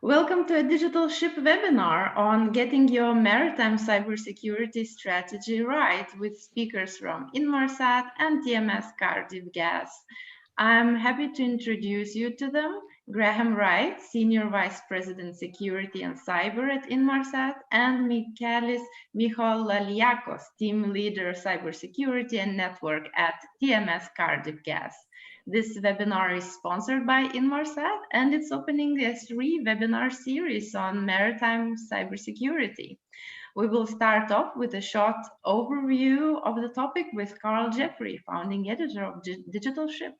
Welcome to a digital ship webinar on getting your maritime cybersecurity strategy right with speakers from Inmarsat and TMS Cardiff Gas. I'm happy to introduce you to them. Graham Wright, Senior Vice President Security and Cyber at Inmarsat, and Michalis Michaloliakos, Team Leader Cybersecurity and Network at TMS Cardiff Gas. This webinar is sponsored by Inmarsat, and it's opening a 3-webinar series on maritime cybersecurity. We will start off with a short overview of the topic with Carl Jeffrey, founding editor of Digital Ship.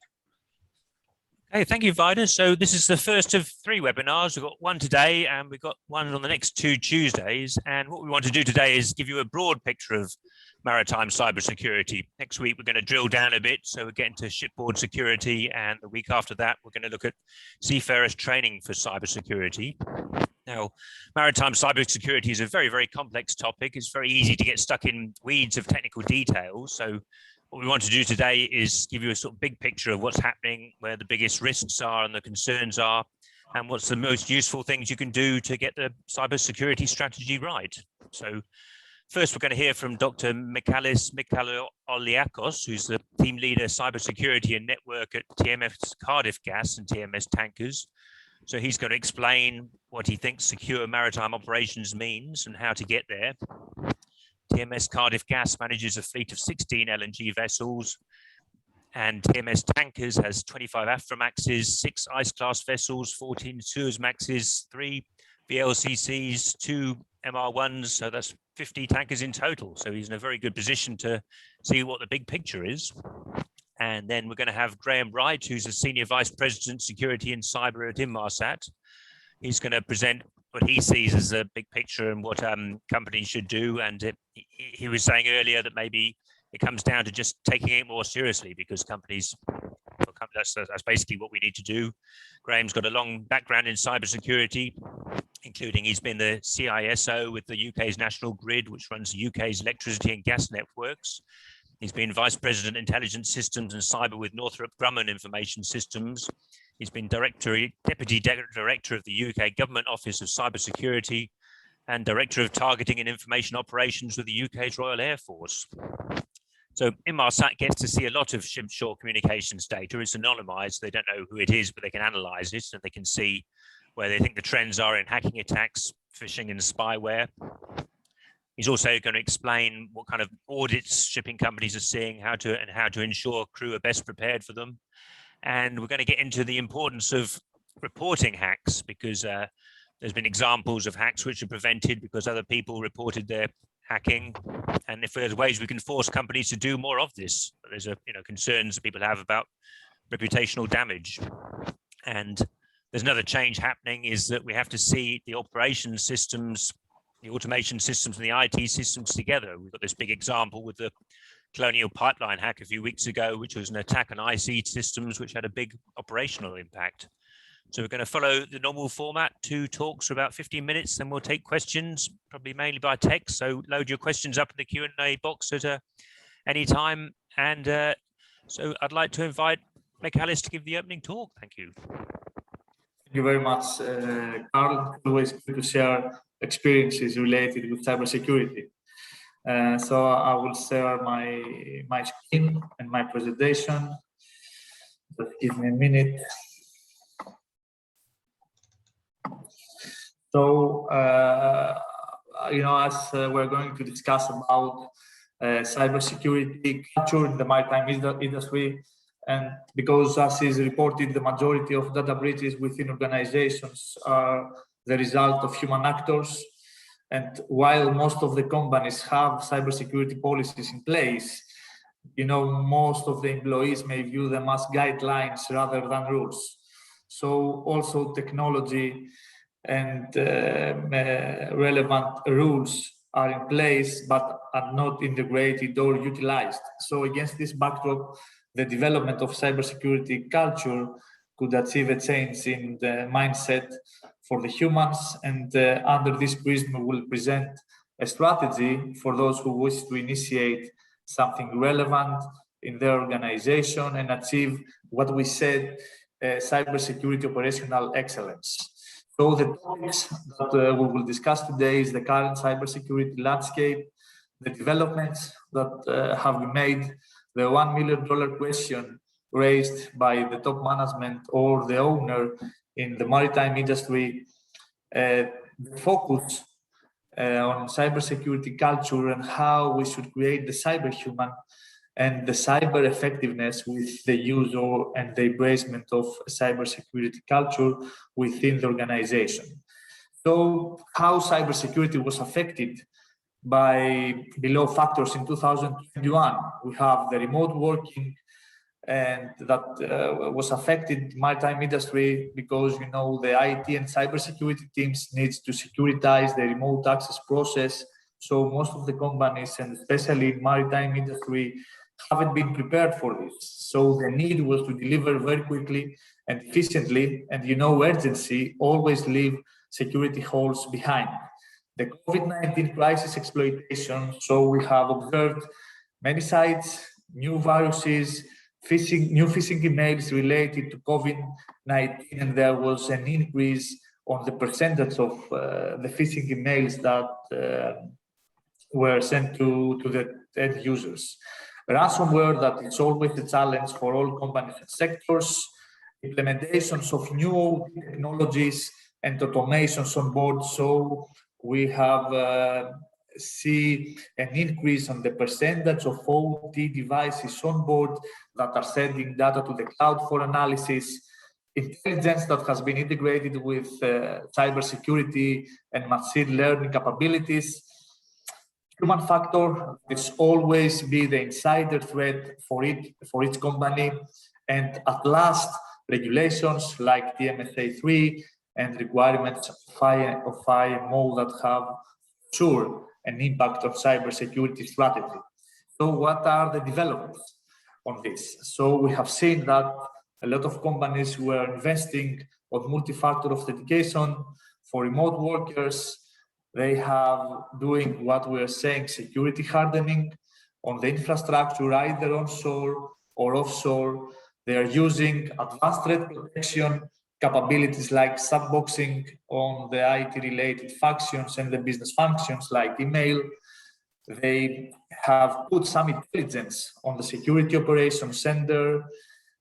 Hey, thank you, Vida. So this is the first of 3 webinars. We've got one today and we've got one on the next 2 Tuesdays. And what we want to do today is give you a broad picture of maritime cybersecurity. Next week, we're going to drill down a bit. So we're getting to shipboard security. And the week after that, we're going to look at seafarers training for cybersecurity. Now, maritime cybersecurity is a very, very complex topic. It's very easy to get stuck in weeds of technical details. So what we want to do today is give you a sort of big picture of what's happening, where the biggest risks are and the concerns are, and what's the most useful things you can do to get the cybersecurity strategy right. So first, we're going to hear from Dr. Michalis Michaloliakos, who's the team leader cybersecurity and network at TMS Cardiff Gas and TMS Tankers. So he's going to explain what he thinks secure maritime operations means and how to get there. TMS Cardiff Gas manages a fleet of 16 LNG vessels, and TMS Tankers has 25 Aframaxes, 6 ice-class vessels, 14 Suezmaxes, 3 VLCCs, 2 MR1s, so that's 50 tankers in total. So he's in a very good position to see what the big picture is. And then we're going to have Graham Wright, who's a Senior Vice President, Security and Cyber at Inmarsat. He's going to present what he sees as a big picture and what companies should do. And he was saying earlier that maybe it comes down to just taking it more seriously, because that's basically what we need to do. Graham's got a long background in cybersecurity, including he's been the CISO with the UK's National Grid, which runs the UK's electricity and gas networks. He's been Vice President Intelligence Systems and Cyber with Northrop Grumman Information Systems. He's been Deputy Director of the UK Government Office of Cybersecurity and Director of Targeting and Information Operations with the UK's Royal Air Force. So Inmarsat gets to see a lot of ship-shore communications data. It's anonymised. They don't know who it is, but they can analyse it and they can see where they think the trends are in hacking attacks, phishing and spyware. He's also going to explain what kind of audits shipping companies are seeing, how to ensure crew are best prepared for them. And we're going to get into the importance of reporting hacks, because there's been examples of hacks which are prevented because other people reported their hacking. And if there's ways we can force companies to do more of this, there's concerns that people have about reputational damage. And there's another change happening, is that we have to see the operation systems, the automation systems and the IT systems together. We've got this big example with the Colonial Pipeline hack a few weeks ago, which was an attack on IC systems, which had a big operational impact. So we're going to follow the normal format, 2 talks for about 15 minutes, then we'll take questions, probably mainly by text. So load your questions up in the Q&A box at any time. And so I'd like to invite Michalis to give the opening talk. Thank you. Thank you very much, Carl. Always good to share experiences related with cybersecurity. So I will share my screen and my presentation. Just give me a minute. So, as we're going to discuss about cybersecurity culture in the maritime industry, and because, as is reported, the majority of data breaches within organizations are the result of human actors. And while most of the companies have cybersecurity policies in place, most of the employees may view them as guidelines rather than rules. So also technology and relevant rules are in place, but are not integrated or utilized. So against this backdrop, the development of cybersecurity culture could achieve a change in the mindset for the humans, and under this prism we will present a strategy for those who wish to initiate something relevant in their organization and achieve what we said, cybersecurity operational excellence. So the topics that we will discuss today is the current cybersecurity landscape, the developments that have been made, the $1 million question raised by the top management or the owner in the maritime industry, the focus on cybersecurity culture and how we should create the cyberhuman and the cyber effectiveness with the use and the embracement of cybersecurity culture within the organization. So how cybersecurity was affected by below factors in 2021. We have the remote working, and that was affected maritime industry because, you know, the IT and cybersecurity teams needs to securitize the remote access process. So most of the companies, and especially in maritime industry, haven't been prepared for this. So the need was to deliver very quickly and efficiently, and, you know, urgency always leave security holes behind. The COVID-19 crisis exploitation, so we have observed many sites, new viruses, new phishing emails related to COVID-19, and there was an increase on the percentage of the phishing emails that were sent to the end users. Ransomware, that is always a challenge for all companies and sectors. Implementations of new technologies and automations on board. So we have see an increase on the percentage of OT devices on board that are sending data to the cloud for analysis, intelligence that has been integrated with cybersecurity and machine learning capabilities. Human factor is always be the insider threat for each company, and at last, regulations like TMSA3 and requirements of IMO that have sure an impact on cybersecurity strategy. So what are the developments on this? So we have seen that a lot of companies were investing on multi-factor authentication for remote workers. They have doing what we are saying, security hardening on the infrastructure, either onshore or offshore. They are using advanced threat protection capabilities like sandboxing on the IT-related functions and the business functions like email. They have put some intelligence on the security operations center.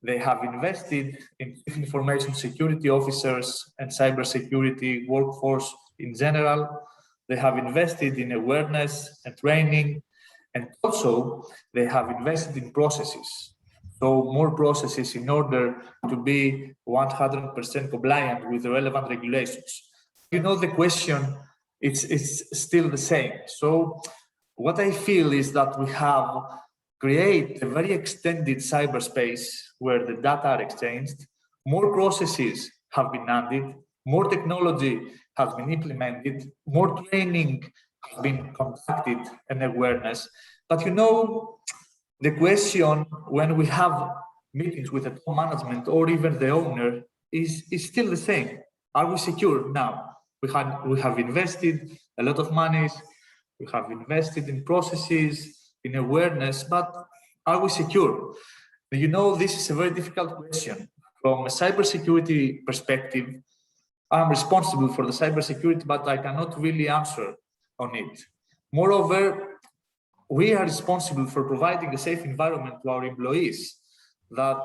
They have invested in information security officers and cybersecurity workforce in general. They have invested in awareness and training, and also they have invested in processes. So more processes in order to be 100% compliant with the relevant regulations. You know, the question it's still the same. So what I feel is that we have created a very extended cyberspace where the data are exchanged, more processes have been added, more technology has been implemented, more training has been conducted and awareness. But you know, the question when we have meetings with the top management or even the owner is still the same. Are we secure now? We have invested a lot of money, we have invested in processes, in awareness, but are we secure? You know, this is a very difficult question. From a cybersecurity perspective, I'm responsible for the cybersecurity, but I cannot really answer on it. Moreover, we are responsible for providing a safe environment to our employees that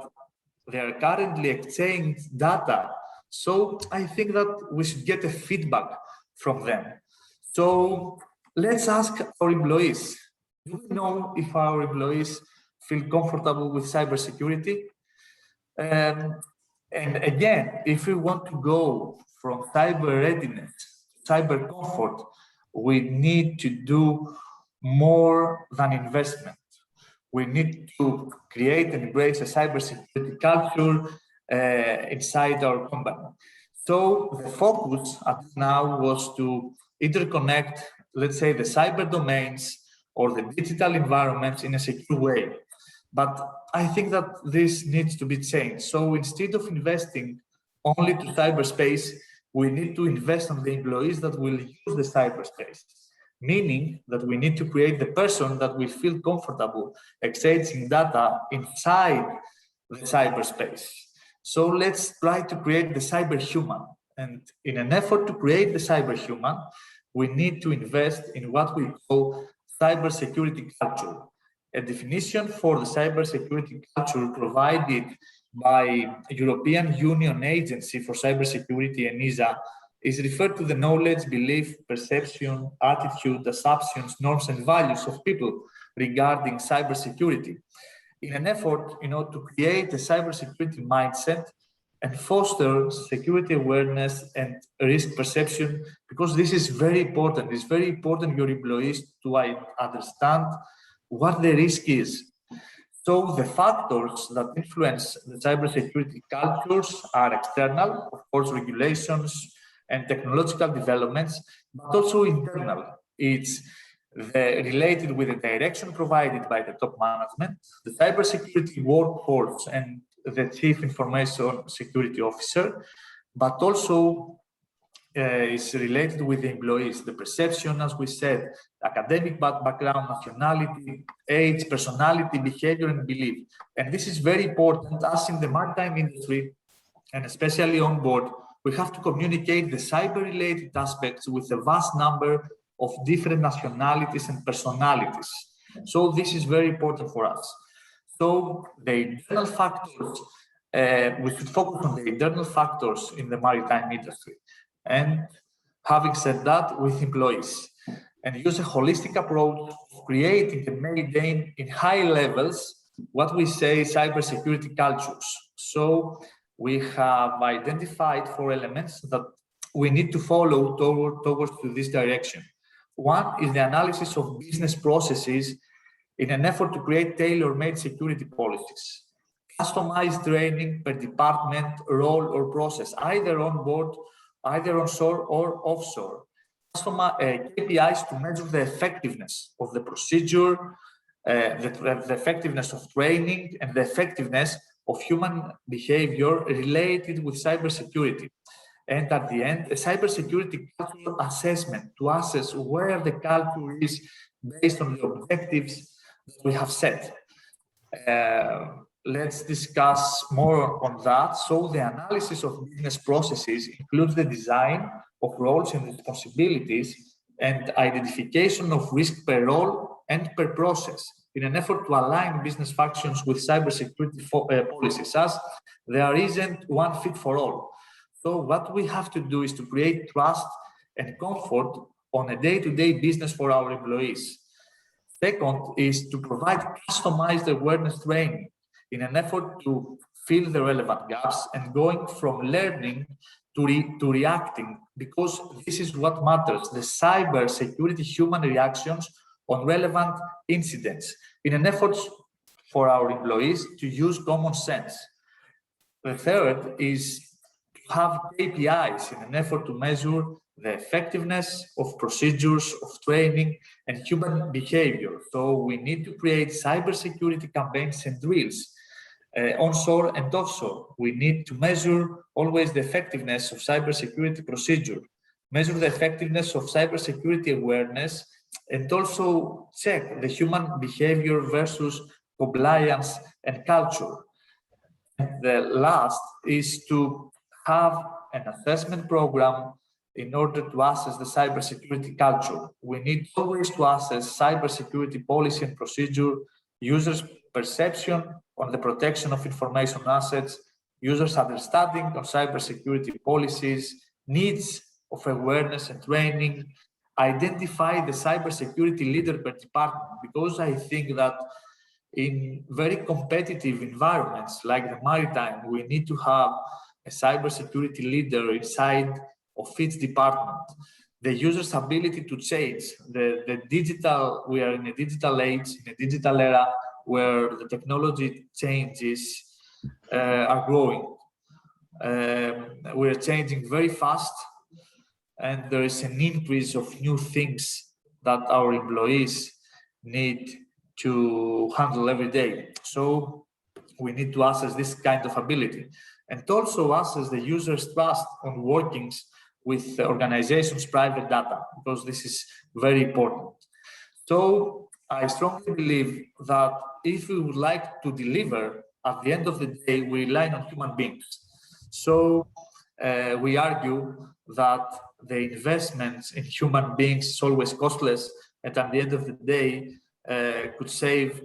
they are currently exchanging data. So I think that we should get a feedback from them. So let's ask our employees, do we know if our employees feel comfortable with cybersecurity? And again, if we want to go from cyber readiness to cyber comfort, we need to do more than investment. We need to create and embrace a cybersecurity culture inside our company. So the focus up now was to interconnect, let's say, the cyber domains or the digital environments in a secure way. But I think that this needs to be changed. So instead of investing only to cyberspace, we need to invest on the employees that will use the cyberspace. Meaning that we need to create the person that will feel comfortable exchanging data inside the cyberspace. So let's try to create the cyberhuman, And in an effort to create the cyberhuman, we need to invest in what we call cybersecurity culture. A definition for the cybersecurity culture provided by European Union Agency for Cybersecurity, ENISA, is referred to the knowledge, belief, perception, attitude, assumptions, norms, and values of people regarding cybersecurity, in an effort, to create a cybersecurity mindset and foster security awareness and risk perception, because this is very important. It's very important your employees to understand what the risk is. So the factors that influence the cybersecurity cultures are external, of course, regulations and technological developments, but also internal. It's related with the direction provided by the top management, the cybersecurity workforce, and the chief information security officer, but also is related with the employees, the perception, as we said, academic background, nationality, age, personality, behavior, and belief. And this is very important, as in the maritime industry, and especially on board, we have to communicate the cyber-related aspects with a vast number of different nationalities and personalities. So this is very important for us. So the internal factors, we should focus on the internal factors in the maritime industry. And having said that, with employees, and use a holistic approach of creating and maintaining in high levels what we say cybersecurity cultures. So we have identified 4 elements that we need to follow towards this direction. One is the analysis of business processes in an effort to create tailor-made security policies. Customized training per department, role, or process, either on board, either onshore or offshore. KPIs to measure the effectiveness of the procedure, the effectiveness of training, and the effectiveness of human behavior related with cybersecurity. And at the end, a cybersecurity cultural assessment to assess where the culture is based on the objectives that we have set. Let's discuss more on that. So the analysis of business processes includes the design of roles and responsibilities and identification of risk per role and per process in an effort to align business functions with cybersecurity policies, as there isn't one fit for all. So what we have to do is to create trust and comfort on a day-to-day business for our employees. Second is to provide customized awareness training in an effort to fill the relevant gaps and going from learning to reacting, because this is what matters, the cyber security human reactions on relevant incidents in an effort for our employees to use common sense. The third is to have KPIs in an effort to measure the effectiveness of procedures, of training, and human behavior. So we need to create cybersecurity campaigns and drills, onshore and offshore. We need to measure always the effectiveness of cybersecurity procedure, measure the effectiveness of cybersecurity awareness, and also check the human behavior versus compliance and culture. And the last is to have an assessment program in order to assess the cybersecurity culture. We need always to assess cybersecurity policy and procedure, users' perception on the protection of information assets, users' understanding of cybersecurity policies, needs of awareness and training, identify the cybersecurity leader per department, because I think that in very competitive environments like the maritime, we need to have a cybersecurity leader inside of each department. The user's ability to change, the digital, we are in a digital age, in a digital era where the technology changes are growing. We're changing very fast, and there is an increase of new things that our employees need to handle every day. So we need to assess this kind of ability, and also assess the user's trust on workings with the organization's private data, because this is very important. So I strongly believe that if we would like to deliver, at the end of the day, we rely on human beings. So we argue that the investments in human beings is always costless, and at the end of the day could save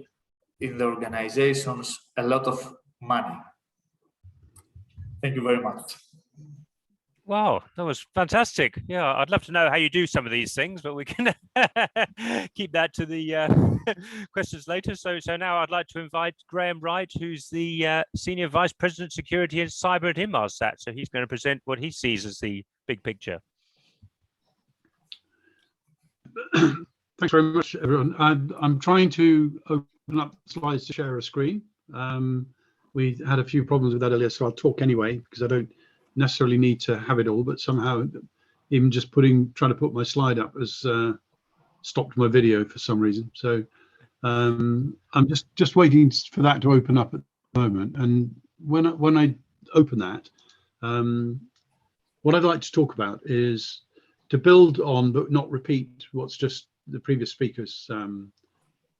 in the organizations a lot of money. Thank you very much. Wow, that was fantastic. Yeah, I'd love to know how you do some of these things, but we can keep that to the questions later. So now I'd like to invite Graham Wright, who's the Senior Vice President Security and Cyber at Inmarsat. So he's going to present what he sees as the big picture. Thanks very much, everyone. I'm trying to open up slides to share a screen. We had a few problems with that earlier, so I'll talk anyway, because I don't necessarily need to have it all, but somehow even just trying to put my slide up has stopped my video for some reason. So I'm just waiting for that to open up at the moment. And when I open that, what I'd like to talk about is to build on, but not repeat what's just the previous speakers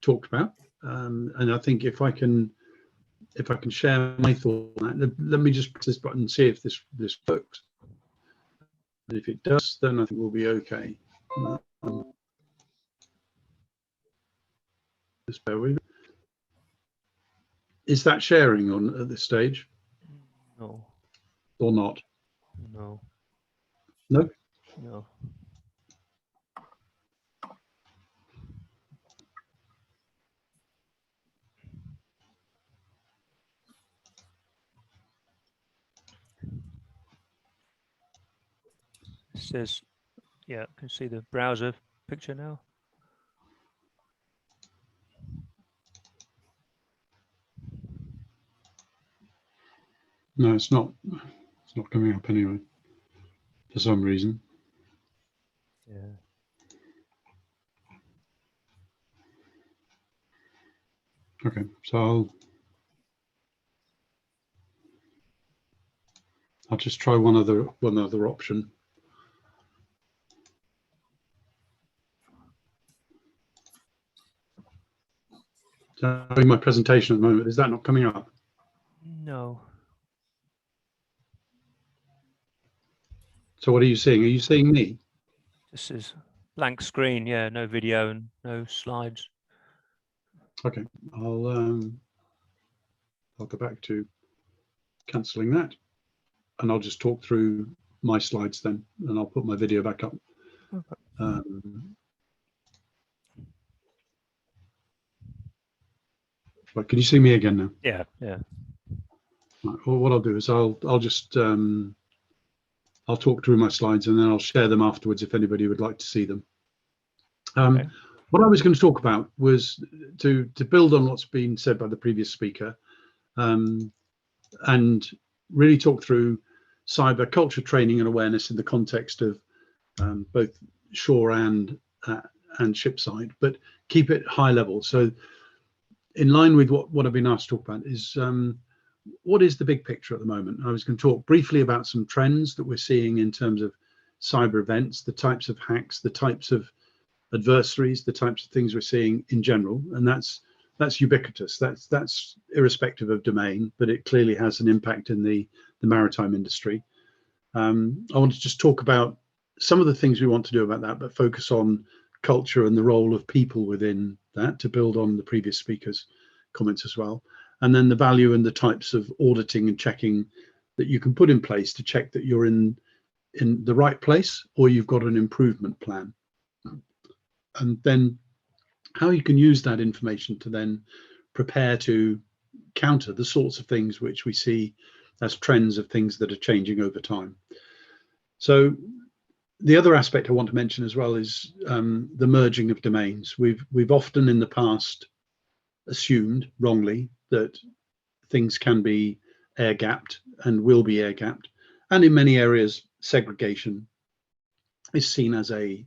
talked about. And I think if I can share my thought on that, let me just press this button and see if this works. And if it does, then I think we'll be okay. Just bear with me. Is that sharing on at this stage? No. Or not? No. No? No. It says, yeah, I can see the browser picture now. No, it's not. It's not coming up anyway, for some reason. Yeah. Okay, so I'll just try one other option. So in my presentation at the moment, is that not coming up? No. So what are you seeing? Are you seeing me? This is blank screen. Yeah, no video and no slides. Okay, I'll go back to cancelling that, and I'll just talk through my slides then, and I'll put my video back up. Okay. Right, can you see me again now? Yeah, yeah. Right, well, what I'll do is I'll just I'll talk through my slides, and then I'll share them afterwards if anybody would like to see them. Okay. What I was going to talk about was to build on what's been said by the previous speaker, and really talk through cyber culture training and awareness in the context of both shore and ship side, but keep it high level. So in line with what I've been asked to talk about is what is the big picture at the moment. I was going to talk briefly about some trends that we're seeing in terms of cyber events, the types of hacks, the types of adversaries, the types of things we're seeing in general, and that's ubiquitous. That's irrespective of domain, but it clearly has an impact in the maritime industry. I want to just talk about some of the things we want to do about that, but focus on culture and the role of people within that, to build on the previous speaker's comments as well. And then the value and the types of auditing and checking that you can put in place to check that you're in the right place, or you've got an improvement plan. And then how you can use that information to then prepare to counter the sorts of things which we see as trends of things that are changing over time. So the other aspect I want to mention as well is the merging of domains. We've often in the past assumed wrongly that things can be air gapped and will be air gapped, and in many areas segregation is seen as a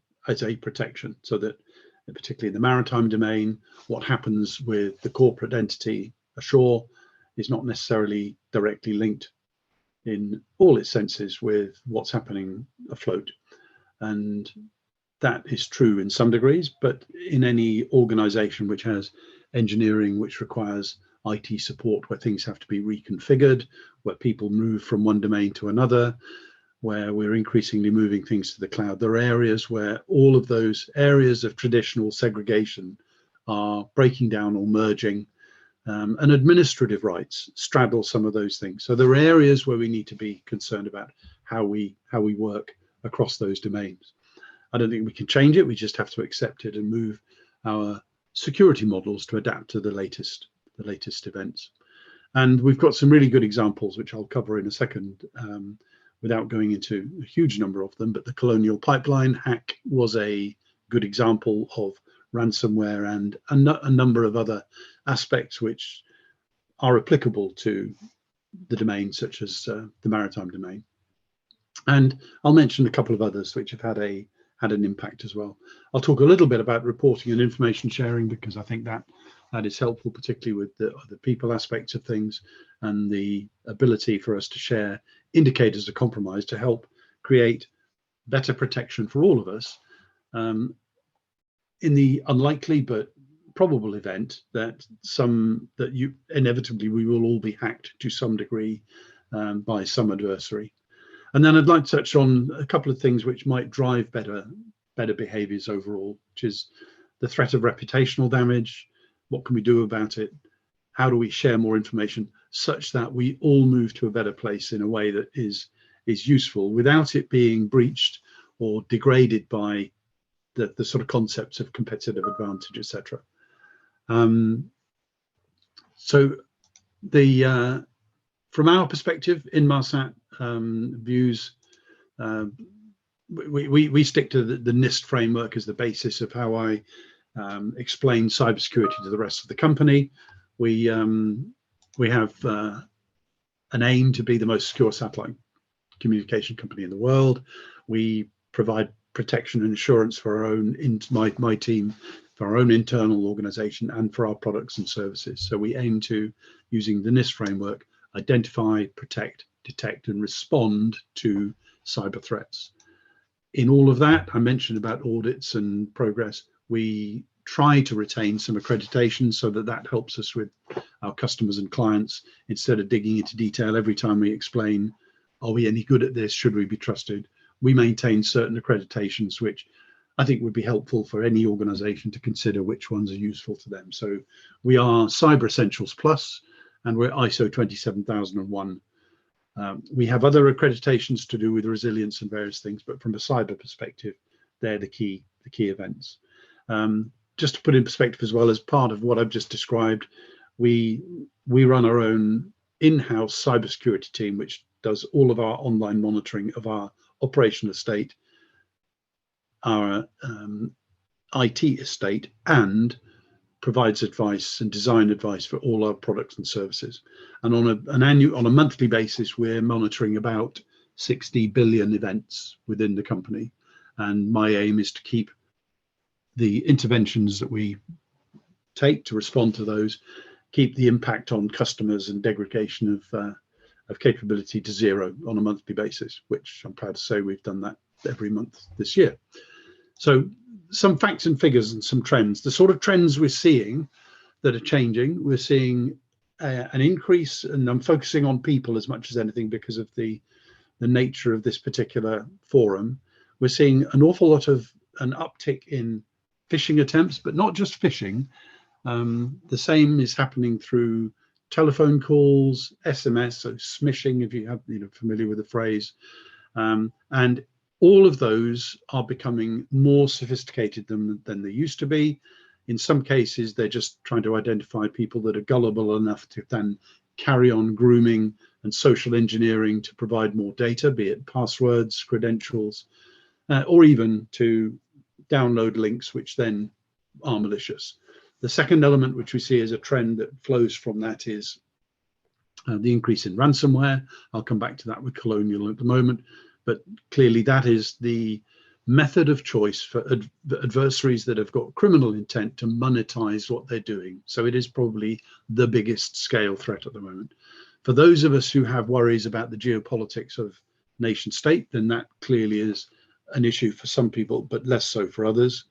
protection, so that particularly in the maritime domain, what happens with the corporate entity ashore is not necessarily directly linked in all its senses with what's happening afloat. And that is true in some degrees, but in any organization which has engineering, which requires IT support, where things have to be reconfigured, where people move from one domain to another, where we're increasingly moving things to the cloud. There are areas where all of those areas of traditional segregation are breaking down or merging, and administrative rights straddle some of those things. So there are areas where we need to be concerned about how we work across those domains. I don't think we can change it. We just have to accept it and move our security models to adapt to the latest events. And we've got some really good examples, which I'll cover in a second, without going into a huge number of them. But the Colonial Pipeline hack was a good example of ransomware and a number of other aspects which are applicable to the domain, such as the maritime domain. And I'll mention a couple of others which have had an impact as well. I'll talk a little bit about reporting and information sharing, because I think that is helpful, particularly with the people aspects of things and the ability for us to share indicators of compromise to help create better protection for all of us in the unlikely but probable event that inevitably we will all be hacked to some degree by some adversary. And then I'd like to touch on a couple of things which might drive better behaviors overall, which is the threat of reputational damage. What can we do about it? How do we share more information such that we all move to a better place in a way that is useful without it being breached or degraded by the sort of concepts of competitive advantage, etc. So from our perspective, Inmarsat views, we stick to the NIST framework as the basis of how I explain cybersecurity to the rest of the company. We have an aim to be the most secure satellite communication company in the world. We provide protection and assurance for our own, my team, for our own internal organization and for our products and services. So we aim to, using the NIST framework, identify, protect, detect and respond to cyber threats. In all of that, I mentioned about audits and progress. We try to retain some accreditation so that helps us with our customers and clients, instead of digging into detail every time we explain, are we any good at this? Should we be trusted? We maintain certain accreditations, which I think would be helpful for any organization to consider which ones are useful to them. So we are Cyber Essentials Plus, and we're ISO 27001. We have other accreditations to do with resilience and various things, but from a cyber perspective, they're the key events. Just to put in perspective as well, as part of what I've just described, we run our own in-house cybersecurity team, which does all of our online monitoring of our operational estate, our IT estate, and provides advice and design advice for all our products and services. And on a monthly basis, we're monitoring about 60 billion events within the company. And my aim is to keep the interventions that we take to respond to those, keep the impact on customers and degradation of capability to zero on a monthly basis, which I'm proud to say we've done that every month this year. So some facts and figures and some trends. The sort of trends we're seeing that are changing, we're seeing an increase, and I'm focusing on people as much as anything because of the nature of this particular forum. We're seeing an awful lot of an uptick in phishing attempts, but not just phishing. The same is happening through telephone calls, SMS, so smishing, if you have familiar with the phrase, and all of those are becoming more sophisticated than they used to be. In some cases, they're just trying to identify people that are gullible enough to then carry on grooming and social engineering to provide more data, be it passwords, credentials, or even to download links which then are malicious. The second element which we see as a trend that flows from that is the increase in ransomware. I'll come back to that with Colonial at the moment, but clearly that is the method of choice for adversaries that have got criminal intent to monetize what they're doing. So it is probably the biggest scale threat at the moment. For those of us who have worries about the geopolitics of nation state, then that clearly is an issue for some people, but less so for others.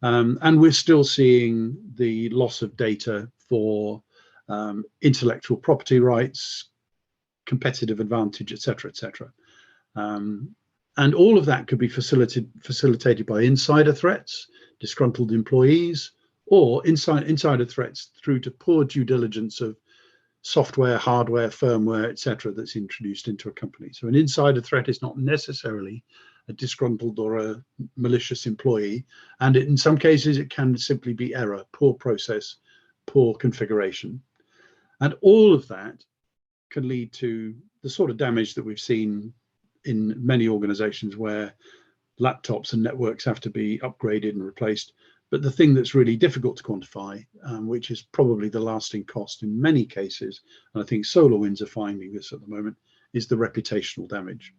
And we're still seeing the loss of data for intellectual property rights, competitive advantage, etc., etc. And all of that could be facilitated by insider threats, disgruntled employees, or insider threats through to poor due diligence of software, hardware, firmware, etc., that's introduced into a company. So an insider threat is not necessarily a disgruntled or a malicious employee, and in some cases it can simply be error, poor process, poor configuration. And all of that can lead to the sort of damage that we've seen in many organizations where laptops and networks have to be upgraded and replaced. But the thing that's really difficult to quantify, which is probably the lasting cost in many cases, and I think SolarWinds are finding this at the moment, is the reputational damage.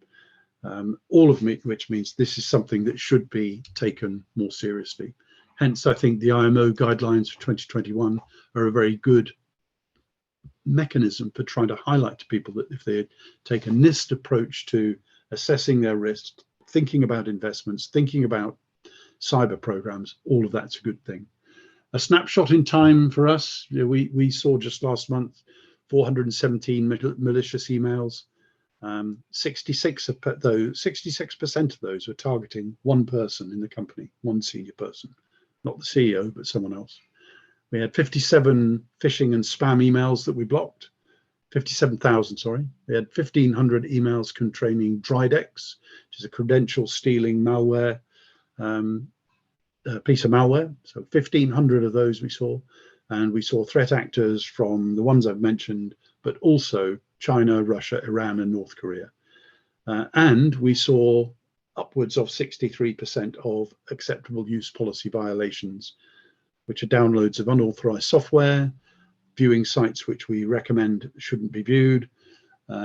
All of which means this is something that should be taken more seriously. Hence, I think the IMO guidelines for 2021 are a very good mechanism for trying to highlight to people that if they take a NIST approach to assessing their risk, thinking about investments, thinking about cyber programs, all of that's a good thing. A snapshot in time for us, we saw just last month 417 malicious emails. 66% of those were targeting one person in the company, one senior person, not the CEO, but someone else. We had 57 phishing and spam emails that we blocked, 57,000, sorry. We had 1,500 emails containing Drydex, which is a credential stealing malware, piece of malware. So 1,500 of those we saw. And we saw threat actors from the ones I've mentioned, but also China, Russia, Iran, and North Korea. And we saw upwards of 63% of acceptable use policy violations, which are downloads of unauthorized software, viewing sites which we recommend shouldn't be viewed,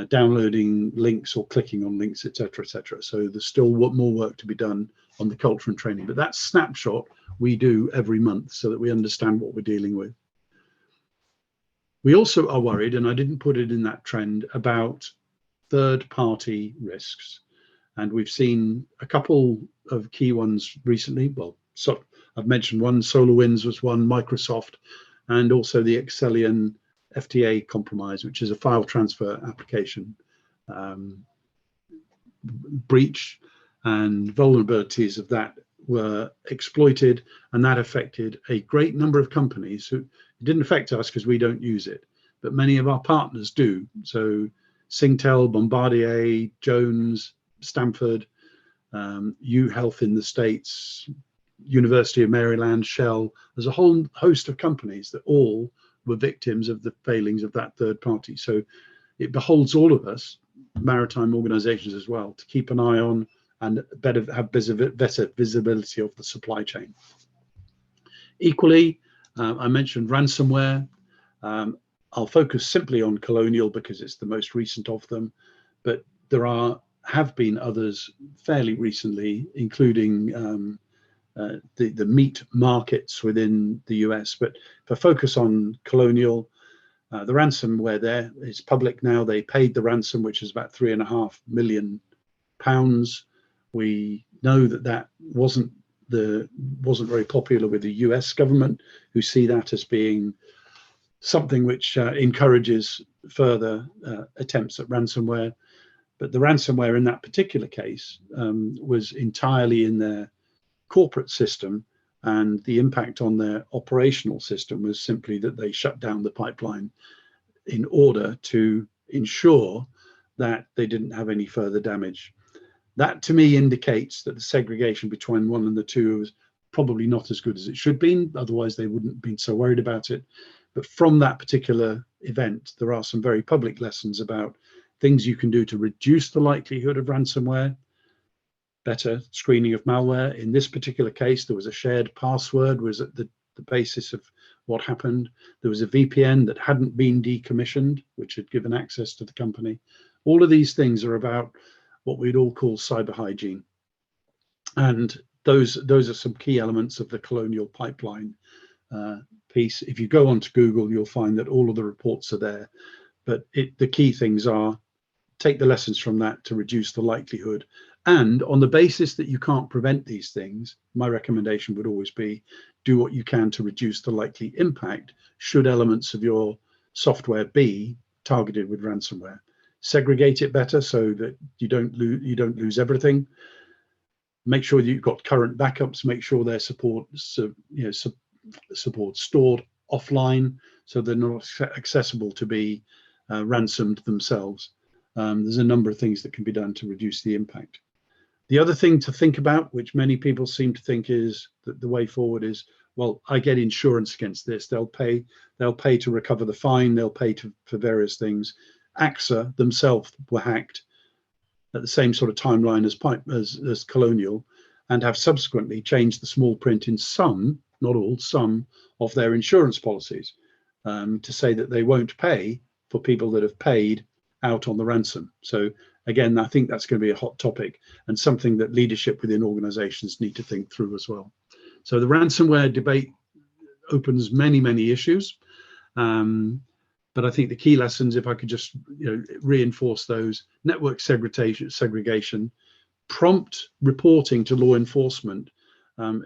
downloading links or clicking on links, etc., etc. So there's still more work to be done on the culture and training, but that snapshot we do every month so that we understand what we're dealing with. We also are worried, and I didn't put it in that trend, about third-party risks. And we've seen a couple of key ones recently. Well, so I've mentioned one, SolarWinds was one, Microsoft, and also the Excellion FTA compromise, which is a file transfer application breach, and vulnerabilities of that were exploited, and that affected a great number of companies. Who, it didn't affect us because we don't use it, but many of our partners do. So Singtel, Bombardier, Jones, Stanford, UHealth in the States, University of Maryland, Shell. There's a whole host of companies that all were victims of the failings of that third party. So it beholds all of us, maritime organizations as well, to keep an eye on and have better visibility of the supply chain. Equally, I mentioned ransomware. I'll focus simply on Colonial because it's the most recent of them, but there have been others fairly recently, including the meat markets within the US. But if I focus on Colonial, the ransomware there is public now. They paid the ransom, which is about £3.5 million. We know that wasn't very popular with the US government, who see that as being something which encourages further attempts at ransomware. But the ransomware in that particular case was entirely in their corporate system, and the impact on their operational system was simply that they shut down the pipeline in order to ensure that they didn't have any further damage. That to me indicates that the segregation between one and the two was probably not as good as it should be, otherwise they wouldn't have been so worried about it. But from that particular event, there are some very public lessons about things you can do to reduce the likelihood of ransomware, better screening of malware. In this particular case, there was a shared password was at the basis of what happened. There was a VPN that hadn't been decommissioned, which had given access to the company. All of these things are about what we'd all call cyber hygiene. And those are some key elements of the Colonial Pipeline piece. If you go onto Google, you'll find that all of the reports are there. But the key things are take the lessons from that to reduce the likelihood. And on the basis that you can't prevent these things, my recommendation would always be do what you can to reduce the likely impact should elements of your software be targeted with ransomware. segregate it better so that you don't lose everything. Make sure you've got current backups. Make sure their support stored offline so they're not accessible to be ransomed themselves. There's a number of things that can be done to reduce the impact. The other thing to think about, which many people seem to think is that the way forward is, well, I get insurance against this. They'll pay to recover the fine. They'll pay for various things. AXA themselves were hacked at the same sort of timeline as Colonial, and have subsequently changed the small print in some, not all, some of their insurance policies to say that they won't pay for people that have paid out on the ransom. So again, I think that's going to be a hot topic and something that leadership within organizations need to think through as well. So the ransomware debate opens many, many issues. But I think the key lessons, if I could just reinforce those: network segregation, prompt reporting to law enforcement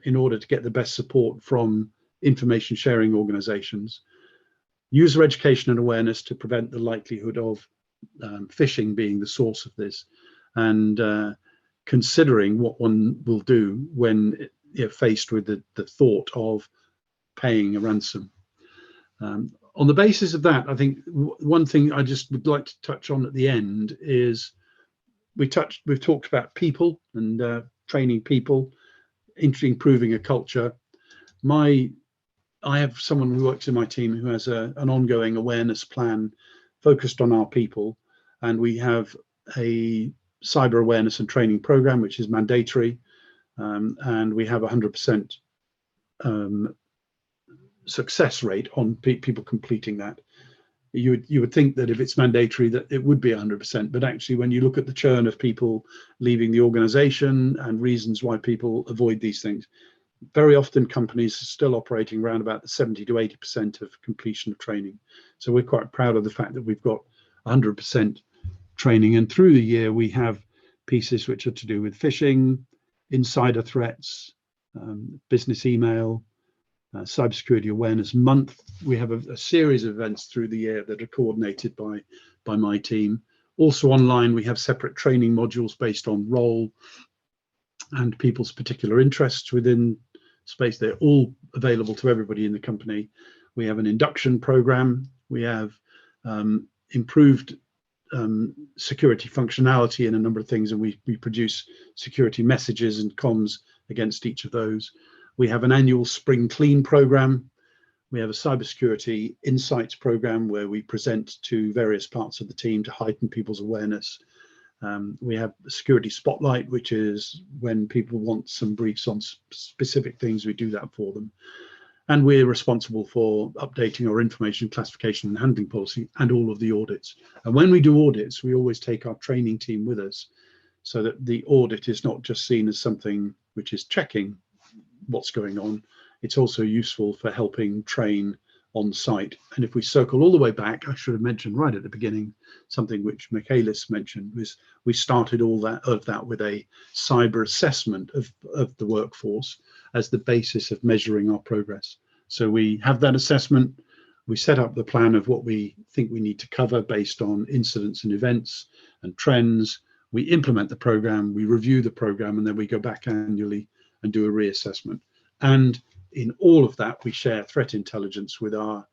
in order to get the best support from information sharing organizations, user education and awareness to prevent the likelihood of phishing being the source of this, and considering what one will do when faced with the thought of paying a ransom. On the basis of that, I think one thing I just would like to touch on at the end is we've talked about people and training people, improving a culture. I have someone who works in my team who has an ongoing awareness plan focused on our people, and we have a cyber awareness and training program which is mandatory, and we have 100% success rate on people completing that. You would think that if it's mandatory that it would be 100%, but actually when you look at the churn of people leaving the organization and reasons why people avoid these things, very often companies are still operating around about the 70 to 80% of completion of training. So we're quite proud of the fact that we've got 100% training, and through the year we have pieces which are to do with phishing, insider threats, business email, cybersecurity awareness month. We have a series of events through the year that are coordinated by my team. Also online, we have separate training modules based on role and people's particular interests within space. They're all available to everybody in the company. We have an induction program. We have improved security functionality in a number of things, and we produce security messages and comms against each of those. We have an annual spring clean program. We have a cybersecurity insights program where we present to various parts of the team to heighten people's awareness. We have a security spotlight, which is when people want some briefs on specific things, we do that for them. And we're responsible for updating our information classification and handling policy and all of the audits. And when we do audits, we always take our training team with us so that the audit is not just seen as something which is checking what's going on. It's also useful for helping train on site. And if we circle all the way back, I should have mentioned right at the beginning, something which Michalis mentioned was we started all of that with a cyber assessment of the workforce as the basis of measuring our progress. So we have that assessment, we set up the plan of what we think we need to cover based on incidents and events and trends. We implement the program, we review the program, and then we go back annually and do a reassessment. And in all of that, we share threat intelligence with our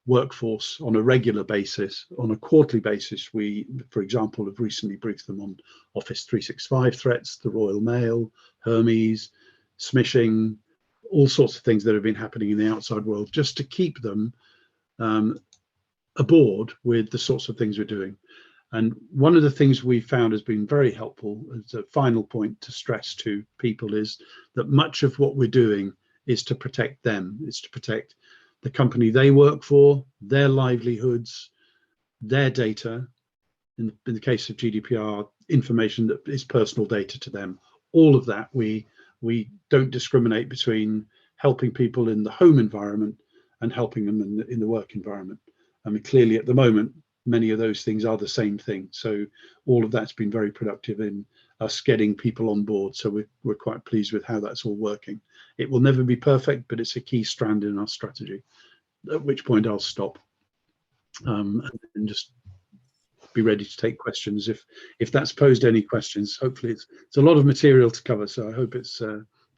workforce on a regular basis. On a quarterly basis, we, for example, have recently briefed them on Office 365 threats, the Royal Mail, Hermes, smishing, all sorts of things that have been happening in the outside world, just to keep them aboard with the sorts of things we're doing. And one of the things we found has been very helpful as a final point to stress to people is that much of what we're doing is to protect them. It's to protect the company they work for, their livelihoods, their data. In the case of GDPR, information that is personal data to them. All of that, we don't discriminate between helping people in the home environment and helping them in the work environment. I mean, clearly at the moment, many of those things are the same thing. So all of that's been very productive in us getting people on board. So we're quite pleased with how that's all working. It will never be perfect, but it's a key strand in our strategy, at which point I'll stop and just be ready to take questions if that's posed any questions. Hopefully it's a lot of material to cover, so I hope it's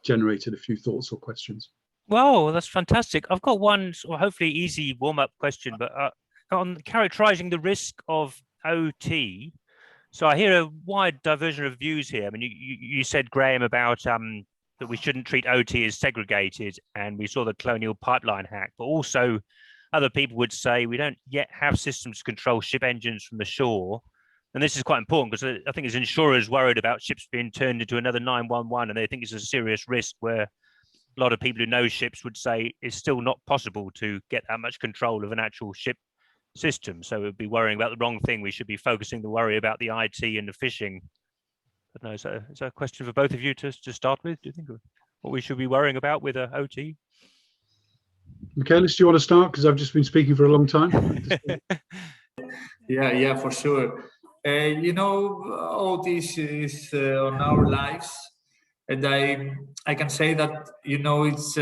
generated a few thoughts or questions. Well, that's fantastic. I've got one hopefully easy warm-up question, but on characterizing the risk of OT. So I hear a wide diversion of views here. I mean, you said, Graham, about that we shouldn't treat OT as segregated, and we saw the Colonial Pipeline hack, but also other people would say we don't yet have systems to control ship engines from the shore. And this is quite important because I think there's insurers worried about ships being turned into another 911, and they think it's a serious risk, where a lot of people who know ships would say it's still not possible to get that much control of an actual ship system. So we'd be worrying about the wrong thing. We should be focusing the worry about the IT and the phishing. But no, is that a question for both of you to start with? Do you think what we should be worrying about with OT? Michalis, do you want to start? Because I've just been speaking for a long time. Yeah, for sure. All this is on our lives, and I can say that it's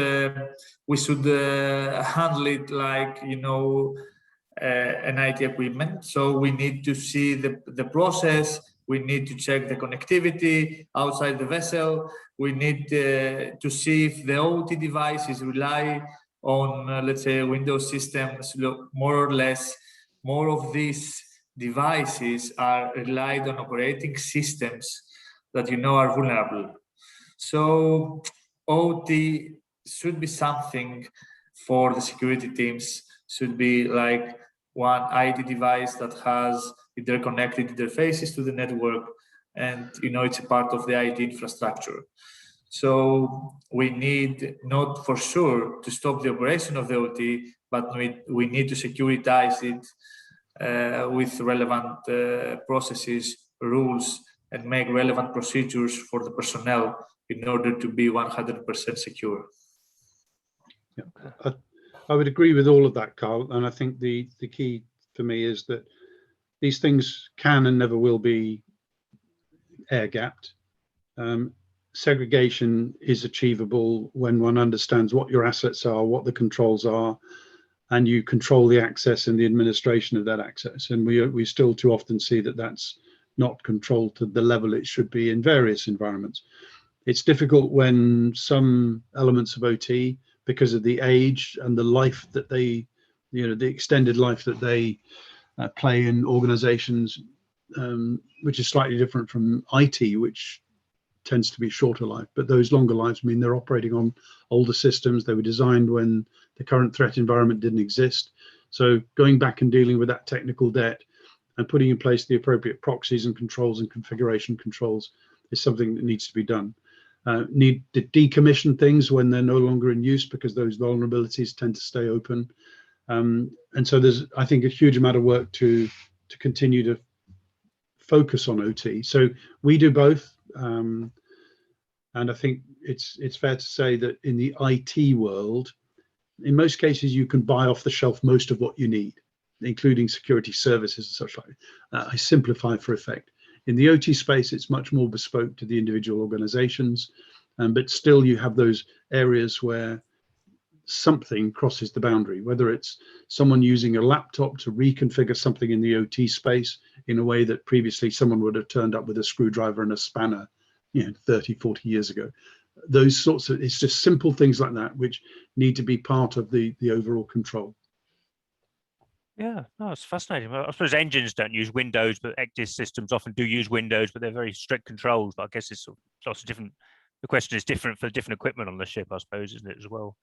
we should handle it like an IT equipment. So we need to see the process. We need to check the connectivity outside the vessel. We need to see if the OT devices rely on, let's say, Windows systems. More or less, more of these devices are relied on operating systems that are vulnerable. So OT should be something for the security teams. Should be like one IT device that has interconnected interfaces to the network, and it's a part of the IT infrastructure. So we need not for sure to stop the operation of the OT, but we need to securitize it with relevant processes, rules, and make relevant procedures for the personnel in order to be 100% secure. Yeah. I would agree with all of that, Carl, and I think the key for me is that these things can and never will be air-gapped. Segregation is achievable when one understands what your assets are, what the controls are, and you control the access and the administration of that access. And we still too often see that that's not controlled to the level it should be in various environments. It's difficult when some elements of OT, because of the age and the life that they, the extended life that they play in organizations, which is slightly different from IT, which tends to be shorter life. But those longer lives mean they're operating on older systems. They were designed when the current threat environment didn't exist. So going back and dealing with that technical debt and putting in place the appropriate proxies and controls and configuration controls is something that needs to be done. Need to decommission things when they're no longer in use, because those vulnerabilities tend to stay open. And so there's, I think, a huge amount of work to continue to focus on OT. So we do both. And I think it's fair to say that in the IT world, in most cases, you can buy off the shelf most of what you need, including security services and such like. I simplify for effect. In the OT space, it's much more bespoke to the individual organizations, but still you have those areas where something crosses the boundary, whether it's someone using a laptop to reconfigure something in the OT space in a way that previously someone would have turned up with a screwdriver and a spanner, 30, 40 years ago. Those sorts of, it's just simple things like that which need to be part of the overall control. Yeah, no, it's fascinating. Well, I suppose engines don't use Windows, but ECDIS systems often do use Windows, but they're very strict controls. But I guess it's lots of different, the question is different for different equipment on the ship, I suppose, isn't it, as well?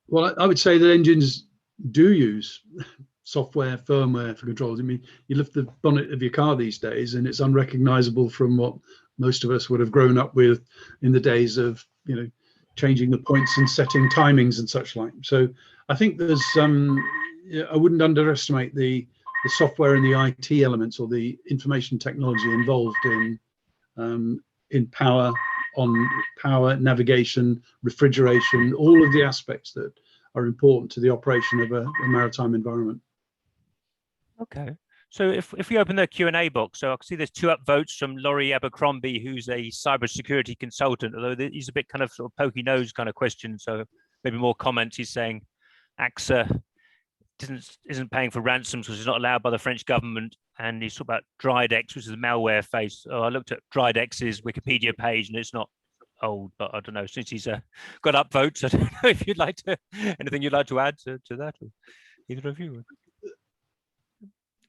Well, I would say that engines do use software, firmware for controls. I mean, you lift the bonnet of your car these days and it's unrecognizable from what most of us would have grown up with in the days of, changing the points and setting timings and such like. So I think there's I wouldn't underestimate the software and the IT elements or the information technology involved in power, navigation, refrigeration, all of the aspects that are important to the operation of a maritime environment. Okay, so if we open the Q&A box, so I can see there's 2 upvotes from Laurie Abercrombie, who's a cybersecurity consultant, although he's a bit kind of sort of pokey nose kind of question, so maybe more comments. He's saying AXA isn't paying for ransoms because it's not allowed by the French government. And he's talking about Dridex, which is a malware face. I looked at Dridex's Wikipedia page, and it's not old, but I don't know. Since he's got upvotes, I don't know if you'd like to anything you'd like to add to that, or either of you.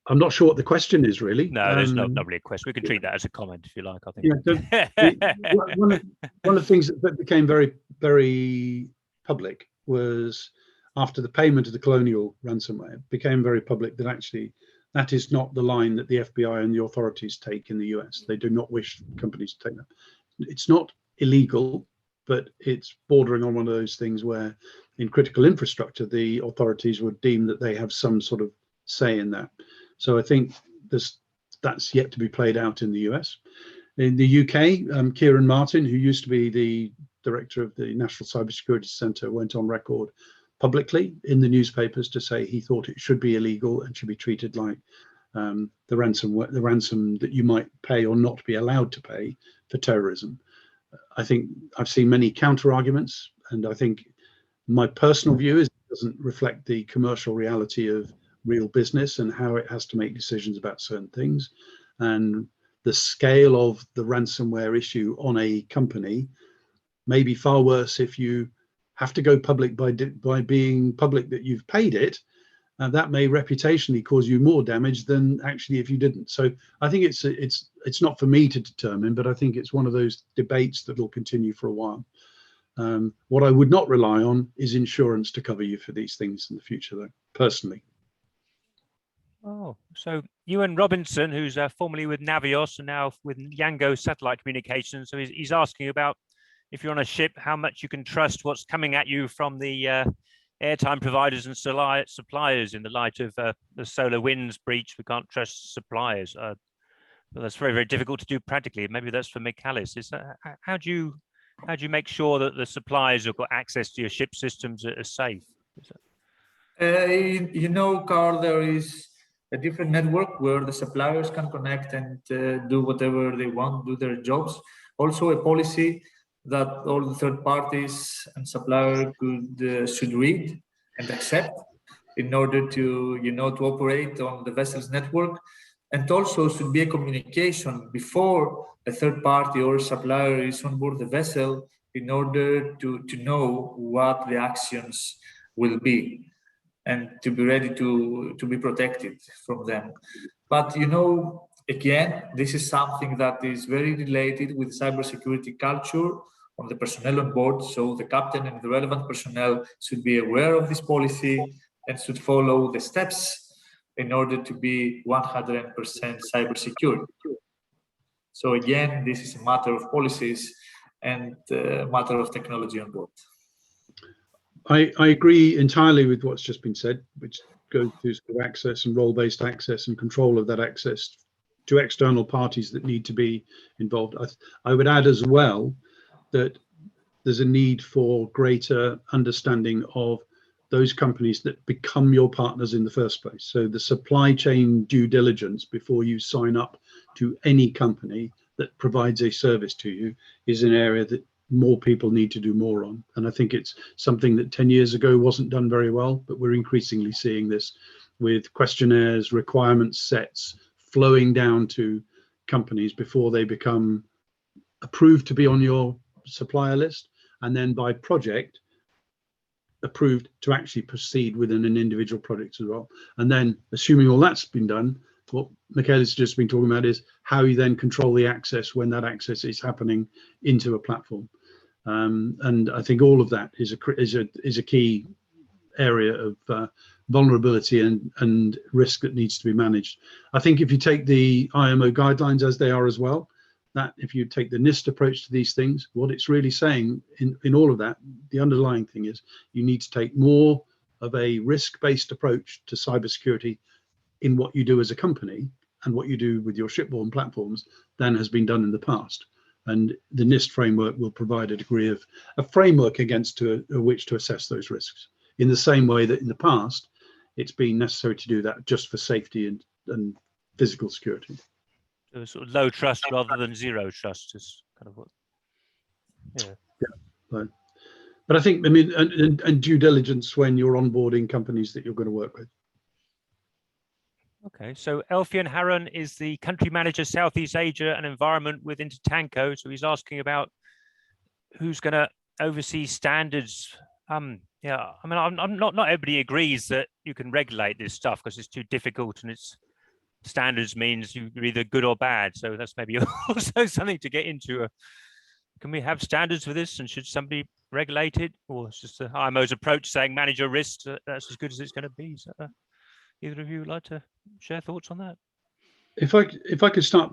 I'm not sure what the question is really. No, there's not really a question. We can treat that as a comment if you like, I think. Yeah, one of the things that became very, very public was after the payment of the Colonial ransomware, it became very public that actually that is not the line that the FBI and the authorities take in the US. They do not wish companies to take that. It's not illegal, but it's bordering on one of those things where in critical infrastructure, the authorities would deem that they have some sort of say in that. So I think that's yet to be played out in the US. In the UK, Kieran Martin, who used to be the director of the National Cybersecurity Centre, went on record publicly in the newspapers to say he thought it should be illegal and should be treated like the ransom that you might pay or not be allowed to pay for terrorism. I think I've seen many counter arguments, and I think my personal view is it doesn't reflect the commercial reality of real business and how it has to make decisions about certain things. And the scale of the ransomware issue on a company may be far worse if you have to go public by being public that you've paid it, and that may reputationally cause you more damage than actually if you didn't. So I think it's not for me to determine, but I think it's one of those debates that will continue for a while. What I would not rely on is insurance to cover you for these things in the future, though, personally. Oh, so Ewan Robinson, who's formerly with Navios and now with Yango Satellite Communications, so he's asking about if you're on a ship, how much you can trust what's coming at you from the airtime providers and suppliers in the light of the Solar Winds breach. We can't trust suppliers. That's very, very difficult to do practically. Maybe that's for Michalis. How do you make sure that the suppliers who've got access to your ship systems are safe? You know, Carl, there is a different network where the suppliers can connect and do whatever they want, do their jobs. Also a policy that all the third parties and suppliers should read and accept in order to, to operate on the vessel's network. And also should be a communication before a third party or supplier is on board the vessel in order to know what the actions will be and to be ready to be protected from them. But, again, this is something that is very related with cybersecurity culture on the personnel on board. So the captain and the relevant personnel should be aware of this policy and should follow the steps in order to be 100% cybersecure. So again, this is a matter of policies and a matter of technology on board. I agree entirely with what's just been said, which goes to sort of access and role-based access and control of that access to external parties that need to be involved. I would add as well that there's a need for greater understanding of those companies that become your partners in the first place. So the supply chain due diligence before you sign up to any company that provides a service to you is an area that more people need to do more on. And I think it's something that 10 years ago wasn't done very well, but we're increasingly seeing this with questionnaires, requirement sets flowing down to companies before they become approved to be on your supplier list, and then by project approved to actually proceed within an individual project as well. And then assuming all that's been done, what Michalis has just been talking about is how you then control the access when that access is happening into a platform. And I think all of that is a key area of vulnerability and risk that needs to be managed. I think if you take the IMO guidelines as they are as well, that if you take the NIST approach to these things, what it's really saying in all of that, the underlying thing is you need to take more of a risk-based approach to cybersecurity in what you do as a company and what you do with your shipborne platforms than has been done in the past. And the NIST framework will provide a degree of a framework against which to assess those risks, in the same way that in the past, it's been necessary to do that just for safety and physical security. So sort of low trust rather than zero trust is kind of what, But I think, and due diligence when you're onboarding companies that you're going to work with. Okay, so Elfian Harron is the country manager, Southeast Asia and environment with Intertanko. So he's asking about who's going to oversee standards. Yeah, I mean, I'm not everybody agrees that you can regulate this stuff because it's too difficult, and it's standards means you're either good or bad. So that's maybe also something to get into. Can we have standards for this, and should somebody regulate it, or it's just the IMO's approach saying manage your risks? That's as good as it's going to be. So, either of you would like to share thoughts on that? If I could start,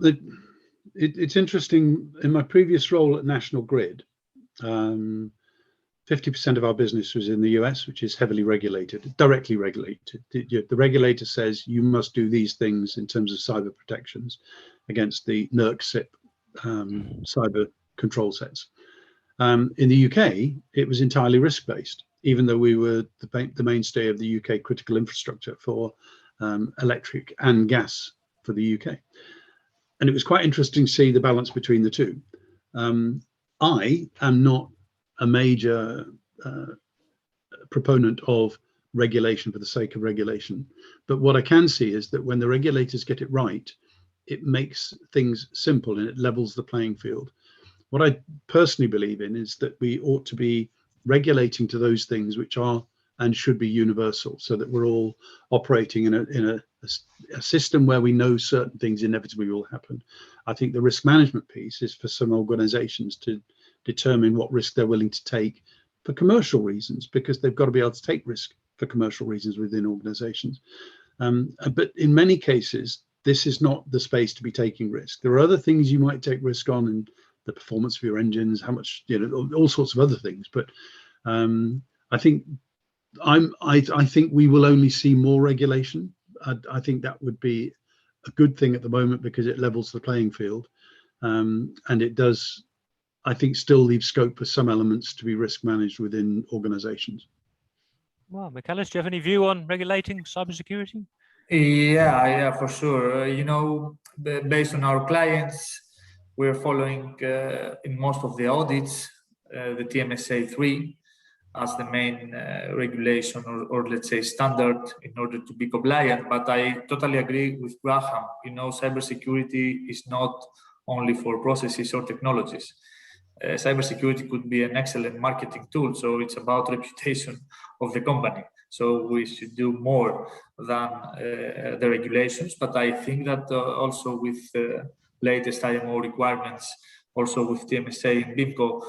it's interesting. In my previous role at National Grid, 50% of our business was in the US, which is heavily regulated, directly regulated. The regulator says you must do these things in terms of cyber protections against the NERC-CIP cyber control sets. In the UK, it was entirely risk-based, even though we were the mainstay of the UK critical infrastructure for electric and gas for the UK. And it was quite interesting to see the balance between the two. I am not a major proponent of regulation for the sake of regulation. But what I can see is that when the regulators get it right, it makes things simple and it levels the playing field. What I personally believe in is that we ought to be regulating to those things which are and should be universal, so that we're all operating in a system where we know certain things inevitably will happen. I think the risk management piece is for some organizations to determine what risk they're willing to take for commercial reasons, because they've got to be able to take risk for commercial reasons within organizations. But in many cases, this is not the space to be taking risk. There are other things you might take risk on, and the performance of your engines, how much, all sorts of other things. But I think I think we will only see more regulation. I think that would be a good thing at the moment because it levels the playing field, and it does, I think, still leave scope for some elements to be risk managed within organizations. Well, Michalis, do you have any view on regulating cybersecurity? Yeah, for sure. Based on our clients, we're following in most of the audits the TMSA 3 as the main regulation or let's say standard in order to be compliant. But I totally agree with Graham. Cybersecurity is not only for processes or technologies. Cybersecurity could be an excellent marketing tool. So it's about reputation of the company. So we should do more than the regulations. But I think that also with latest IMO requirements, also with TMSA and BIMCO,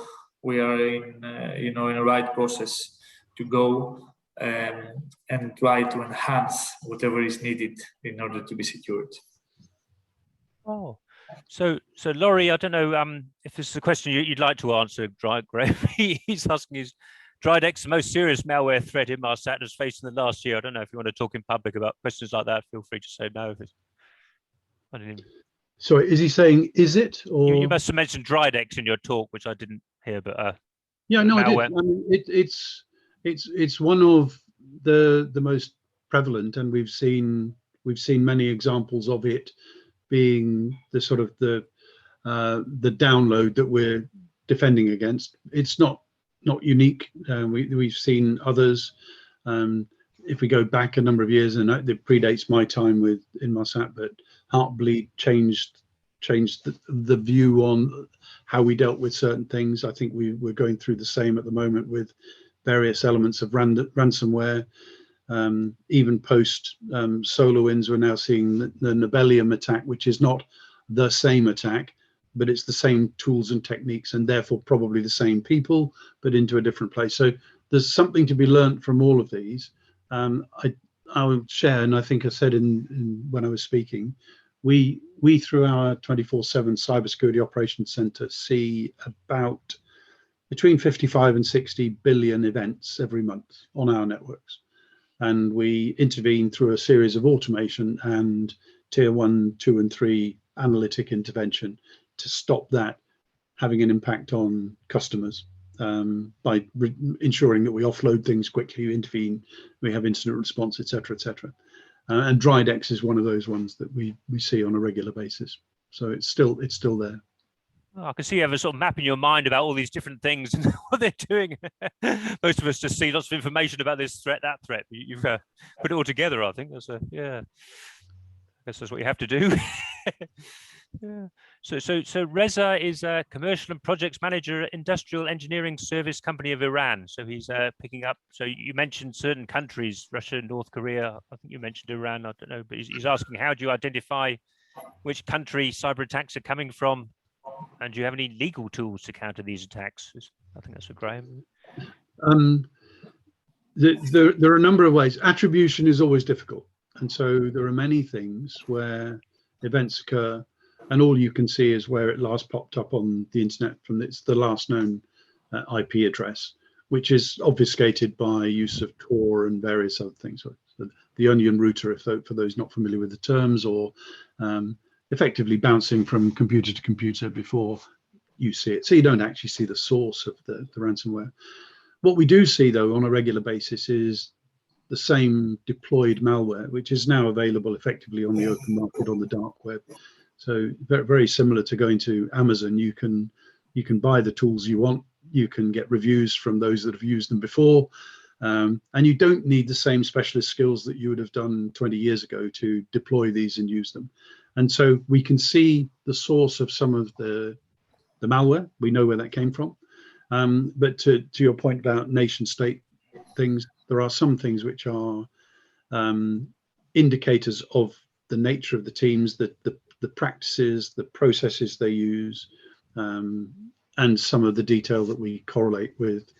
we are in a right process to go and try to enhance whatever is needed in order to be secured. Oh, so Laurie, I don't know if this is a question you'd like to answer, Greg. He's asking, is Drydex the most serious malware threat Inmarsat has faced in the last year? I don't know if you want to talk in public about questions like that. Feel free to say no. I don't even... Sorry, is he saying, is it? Or you must have mentioned Drydex in your talk, which I didn't hear, but yeah, no, malware. I did. I mean, it's one of the most prevalent, and we've seen many examples of it being the sort of the download that we're defending against. It's not unique. We've seen others. If we go back a number of years, and it predates my time with Inmarsat, but Heartbleed changed the view on how we dealt with certain things. I think we're going through the same at the moment with various elements of ransomware. Even post SolarWinds, we're now seeing the Nobelium attack, which is not the same attack, but it's the same tools and techniques, and therefore probably the same people, but into a different place. So there's something to be learned from all of these. I will share, and I think I said when I was speaking, we through our 24/7 cybersecurity operations center see about between 55 and 60 billion events every month on our networks. And we intervene through a series of automation and tier 1, 2, and 3 analytic intervention to stop that having an impact on customers by ensuring that we offload things quickly, intervene, we have incident response, etc., etc. And Drydex is one of those ones that we see on a regular basis. So it's still there. Oh, I can see you have a sort of map in your mind about all these different things and what they're doing. Most of us just see lots of information about this threat, that threat. You've put it all together, I think. Yeah. guess that's what you have to do. Yeah. So Reza is a commercial and projects manager at Industrial Engineering Service Company of Iran. So he's picking up. So you mentioned certain countries, Russia, North Korea. I think you mentioned Iran. I don't know, but he's asking, how do you identify which country cyber attacks are coming from, and do you have any legal tools to counter these attacks? I think that's for Graham. There are a number of ways. Attribution is always difficult, and so there are many things where events occur and all you can see is where it last popped up on the internet from the last known IP address, which is obfuscated by use of Tor and various other things. So the onion router, for those not familiar with the terms, or effectively bouncing from computer to computer before you see it. So you don't actually see the source of the ransomware. What we do see, though, on a regular basis is the same deployed malware, which is now available effectively on the open market on the dark web. So very, very similar to going to Amazon. You can buy the tools you want. You can get reviews from those that have used them before. And you don't need the same specialist skills that you would have done 20 years ago to deploy these and use them. And so we can see the source of some of the malware. We know where that came from. But to your point about nation state things, there are some things which are indicators of the nature of the teams, the practices, the processes they use, and some of the detail that we correlate with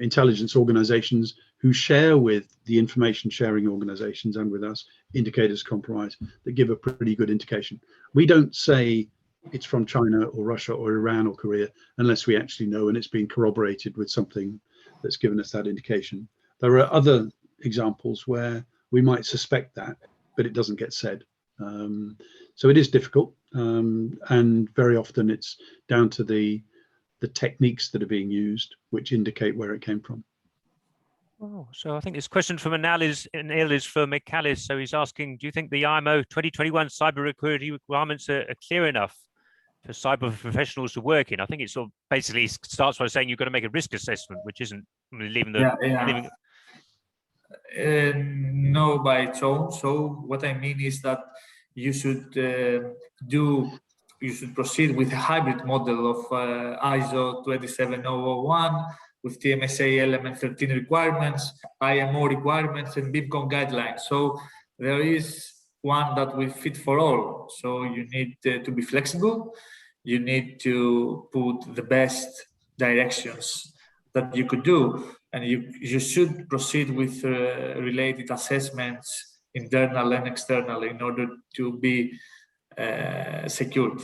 intelligence organizations who share with the information sharing organizations and with us indicators of compromise that give a pretty good indication. We don't say it's from China or Russia or Iran or Korea unless we actually know and it's been corroborated with something that's given us that indication. There are other examples where we might suspect that, but it doesn't get said. So it is difficult, and very often it's down to the techniques that are being used, which indicate where it came from. Oh, so I think this question from Anil is for Michalis. So he's asking, do you think the IMO 2021 cybersecurity requirements are clear enough for cyber professionals to work in? I think it sort of basically starts by saying you've got to make a risk assessment, which isn't leaving the... No, by its own. So what I mean is that you should proceed with a hybrid model of ISO 27001 with TMSA element 13 requirements, IMO requirements, and BIMCOM guidelines. So there is one that will fit for all. So you need to be flexible. You need to put the best directions that you could do. And you should proceed with related assessments, internal and external, in order to be secured.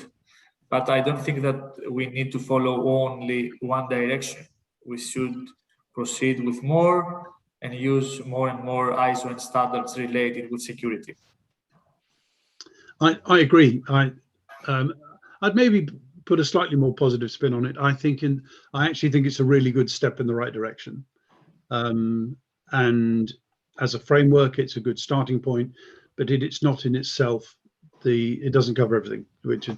But I don't think that we need to follow only one direction. We should proceed with more and use more and more ISO and standards related with security. I agree. I'd maybe put a slightly more positive spin on it. I actually think it's a really good step in the right direction. And as a framework, it's a good starting point, but it's not in itself, it doesn't cover everything, which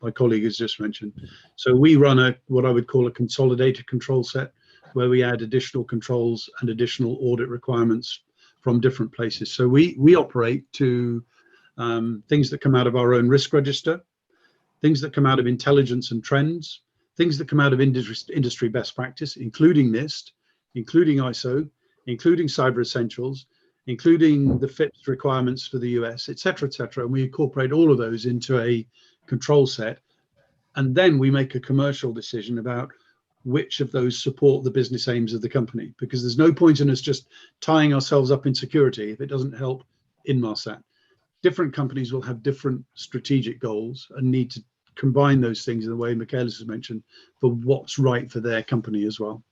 my colleague has just mentioned. So we run what I would call a consolidated control set, where we add additional controls and additional audit requirements from different places. So we operate to things that come out of our own risk register, things that come out of intelligence and trends, things that come out of industry best practice, including NIST, including ISO, including Cyber Essentials, including the FIPS requirements for the US, et cetera, and we incorporate all of those into a control set. And then we make a commercial decision about which of those support the business aims of the company, because there's no point in us just tying ourselves up in security if it doesn't help Inmarsat. Different companies will have different strategic goals and need to combine those things in the way Michalis has mentioned for what's right for their company as well.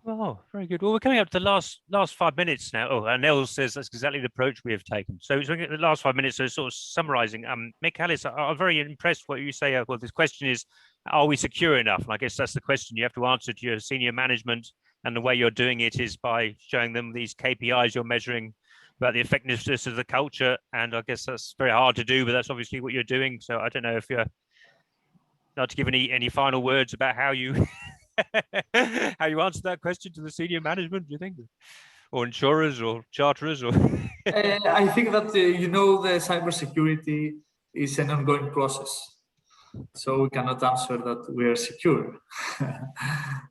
Oh, very good. Well, we're coming up to the last 5 minutes now. Oh, and Nels says that's exactly the approach we have taken. So the last 5 minutes, so sort of summarizing. Michalis, I'm very impressed what you say. Well, this question is, are we secure enough? And I guess that's the question you have to answer to your senior management. And the way you're doing it is by showing them these KPIs you're measuring about the effectiveness of the culture. And I guess that's very hard to do, but that's obviously what you're doing. So I don't know if you're not to give any final words about how you how you answer that question to the senior management, do you think? or insurers or charterers or I think that the cybersecurity is an ongoing process, so we cannot answer that we are secure.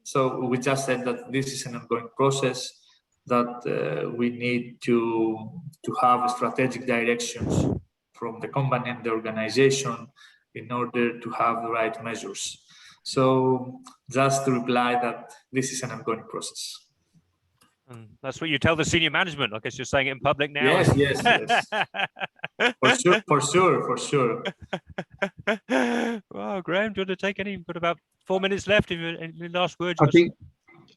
So we just said that this is an ongoing process, that we need to have strategic directions from the company and the organization in order to have the right measures. So just to reply that this is an ongoing process. That's what you tell the senior management. I guess you're saying it in public now. Yes. For sure. Well, Graham, do you want to take any? You've got about 4 minutes left. Any last words? I think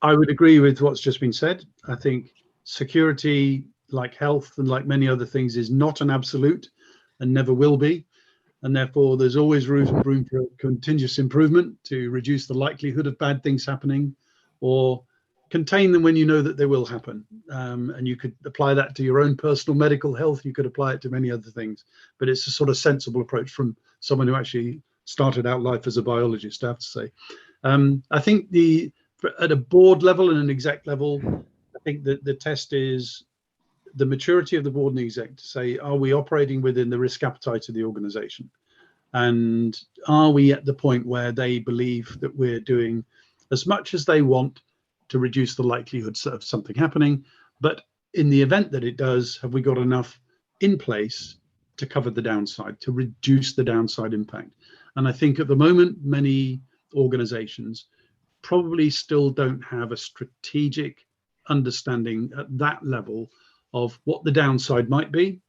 I would agree with what's just been said. I think security, like health and like many other things, is not an absolute and never will be. And therefore, there's always room for continuous improvement to reduce the likelihood of bad things happening, or contain them when you know that they will happen. And you could apply that to your own personal medical health. You could apply it to many other things. But it's a sort of sensible approach from someone who actually started out life as a biologist, I have to say. I think at a board level and an exec level, I think that the test is the maturity of the board and the exec to say, are we operating within the risk appetite of the organization? And are we at the point where they believe that we're doing as much as they want to reduce the likelihood of something happening? But in the event that it does, have we got enough in place to cover the downside, to reduce the downside impact? And I think at the moment, many organizations probably still don't have a strategic understanding at that level of what the downside might be,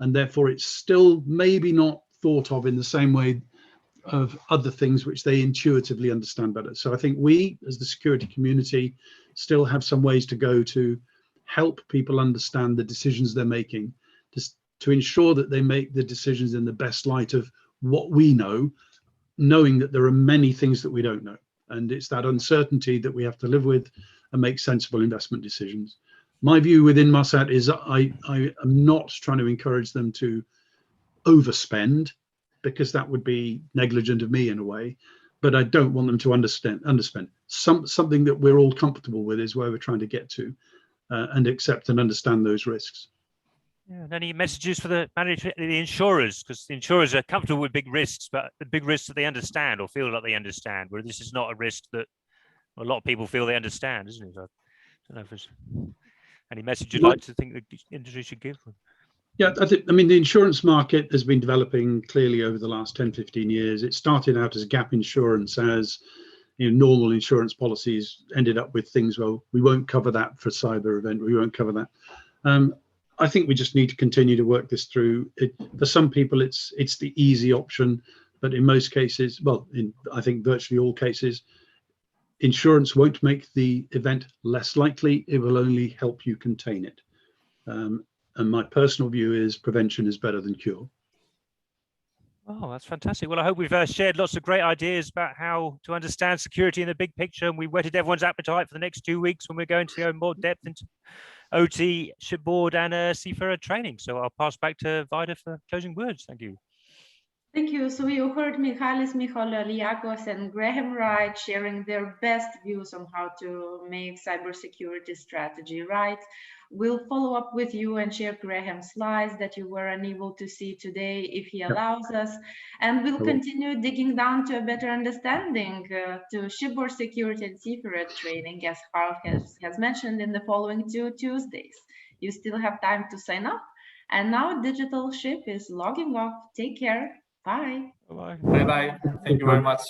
and therefore it's still maybe not thought of in the same way of other things which they intuitively understand better. So I think we, as the security community, still have some ways to go to help people understand the decisions they're making, just to ensure that they make the decisions in the best light of what we know, knowing that there are many things that we don't know. And it's that uncertainty that we have to live with and make sensible investment decisions. My view with Inmarsat is I am not trying to encourage them to overspend, because that would be negligent of me in a way, but I don't want them to underspend. Something that we're all comfortable with is where we're trying to get to, and accept and understand those risks. Yeah, and any messages for the insurers? Because the insurers are comfortable with big risks, but the big risks that they understand or feel like they understand, where this is not a risk that a lot of people feel they understand, isn't it? So I don't know if there's any message you'd like to think the industry should give. Yeah, I mean, the insurance market has been developing clearly over the last 10, 15 years. It started out as gap insurance, as normal insurance policies ended up with things, well, we won't cover that for cyber event, we won't cover that. I think we just need to continue to work this through. For some people, it's the easy option, but in most cases, well, I think virtually all cases, insurance won't make the event less likely. It will only help you contain it. And my personal view is prevention is better than cure. Oh, that's fantastic. Well, I hope we've shared lots of great ideas about how to understand security in the big picture, and we whetted everyone's appetite for the next 2 weeks when we're going to go in more depth into OT, shipboard and seafarer training. So I'll pass back to Vida for closing words. Thank you. Thank you. So you heard Michalis Michaloliakos and Graham Wright sharing their best views on how to make cybersecurity strategy right. We'll follow up with you and share Graham's slides that you were unable to see today if he allows us. And we'll continue digging down to a better understanding to shipboard security and seafarer training, as Carl has mentioned, in the following 2 Tuesdays. You still have time to sign up. And now Digital Ship is logging off. Take care. Bye. Bye-bye. Bye-bye. Thank you very much.